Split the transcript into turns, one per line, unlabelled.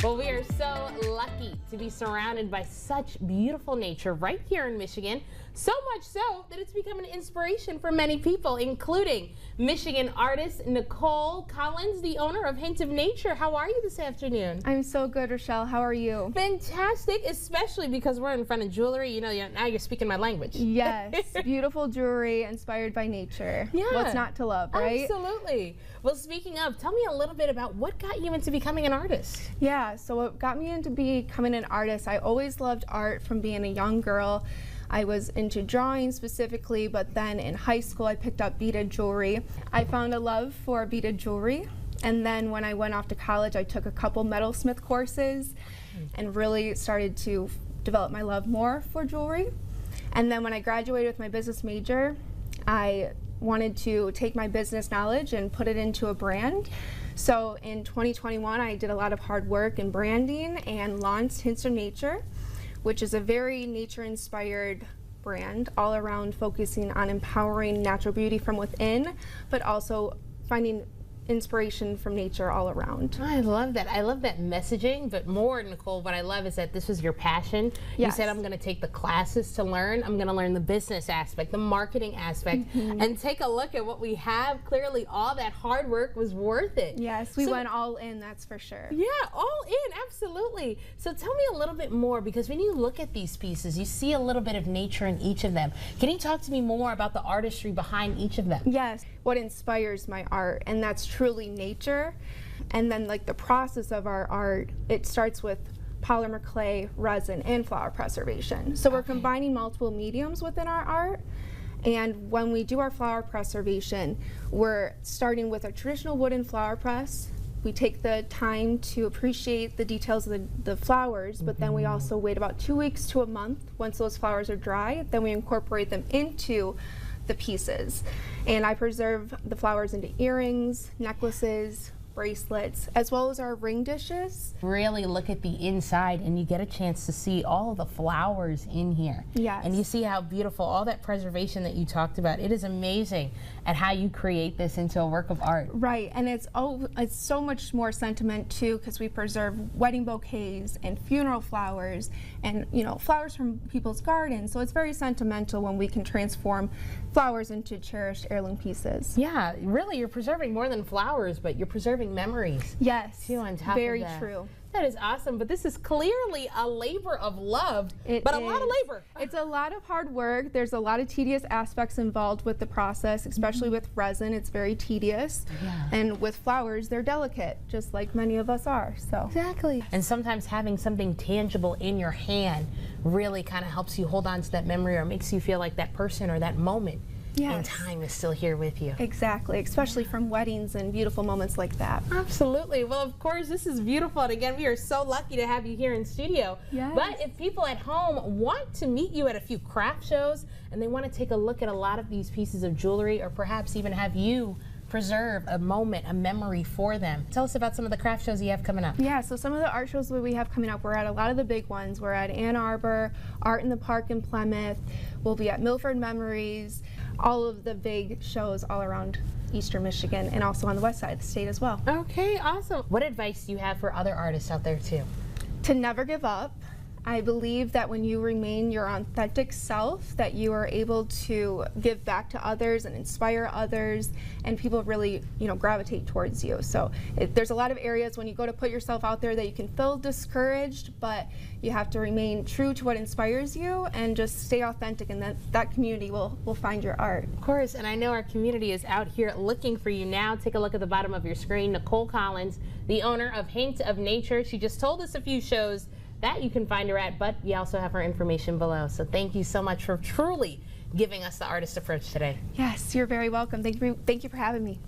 Well, we are so lucky to be surrounded by such beautiful nature right here in Michigan. So much so that it's become an inspiration for many people, including Michigan artist Nicole Collins, the owner of Hint of Nature. How are you this afternoon?
I'm so good, Rochelle. How are you?
Fantastic, especially because we're in front of jewelry. You know, now you're speaking my language.
Yes, beautiful jewelry inspired by nature.
Yeah.
What's not to love, right?
Absolutely. Well, speaking of, tell me a little bit about what got you into becoming an artist.
Yeah, so what got me into becoming an artist, I always loved art from being a young girl. I was into drawing specifically, but then in high school I picked up beaded jewelry. I found a love for beaded jewelry, and then when I went off to college I took a couple metalsmith courses and really started to develop my love more for jewelry. And then when I graduated with my business major, I wanted to take my business knowledge and put it into a brand. So in 2021 I did a lot of hard work in branding and launched Hint of Nature, which is a very nature-inspired brand, all around focusing on empowering natural beauty from within, but also finding inspiration from nature all around.
I love that. I love that messaging, but more, Nicole, what I love is that this was your passion.
Yes.
You said, I'm going to take the classes to learn. I'm going to learn the business aspect, the marketing aspect, and take a look at what we have. Clearly, all that hard work was worth it.
Yes, we went all in, that's for sure.
Yeah, all in, absolutely. So tell me a little bit more, because when you look at these pieces, you see a little bit of nature in each of them. Can you talk to me more about the artistry behind each of them?
Yes, what inspires my art, and that's truly nature. And then like the process of our art, it starts with polymer clay, resin, and flower preservation. So we're combining multiple mediums within our art. And when we do our flower preservation, we're starting with a traditional wooden flower press. We take the time to appreciate the details of the flowers, but then we also wait about 2 weeks to a month. Once those flowers are dry, then we incorporate them into the pieces. And I preserve the flowers into earrings, necklaces, bracelets, as well as our ring dishes.
Really look at the inside and you get a chance to see all of the flowers in here.
Yes.
And you see how beautiful, all that preservation that you talked about. It is amazing at how you create this into a work of art.
Right, and it's so much more sentiment too, because we preserve wedding bouquets and funeral flowers and, you know, flowers from people's gardens. So it's very sentimental when we can transform flowers into cherished heirloom pieces.
Yeah, really, you're preserving more than flowers, but you're preserving memories.
Yes,
Too, on top
very
of that.
true.
That is awesome, but this is clearly a labor of love, a lot of labor.
It's a lot of hard work. There's a lot of tedious aspects involved with the process, especially with resin. It's very tedious.
Yeah.
And with flowers, they're delicate, just like many of us are. So
Exactly. And sometimes having something tangible in your hand really kind of helps you hold on to that memory, or makes you feel like that person or that moment in time is still here with you.
Exactly, especially from weddings and beautiful moments like that.
Absolutely. Well, of course, this is beautiful. And again, we are so lucky to have you here in studio.
Yes.
But if people at home want to meet you at a few craft shows and they want to take a look at a lot of these pieces of jewelry, or perhaps even have you preserve a moment, a memory for them, tell us about some of the craft shows you have coming up.
Yeah, so some of the art shows that we have coming up, we're at a lot of the big ones. We're at Ann Arbor, Art in the Park in Plymouth. We'll be at Milford Memories, all of the big shows all around Eastern Michigan, and also on the west side of the state as well.
Okay, awesome. What advice do you have for other artists out there too?
To never give up. I believe that when you remain your authentic self, that you are able to give back to others and inspire others, and people really, you know, gravitate towards you. So there's a lot of areas when you go to put yourself out there that you can feel discouraged, but you have to remain true to what inspires you and just stay authentic, and that community will find your art.
Of course, and I know our community is out here looking for you now. Take a look at the bottom of your screen. Nicole Collins, the owner of Hint of Nature. She just told us a few shows that you can find her at, but you also have her information below. So thank you so much for truly giving us the artist approach today.
Yes, you're very welcome. Thank you for having me.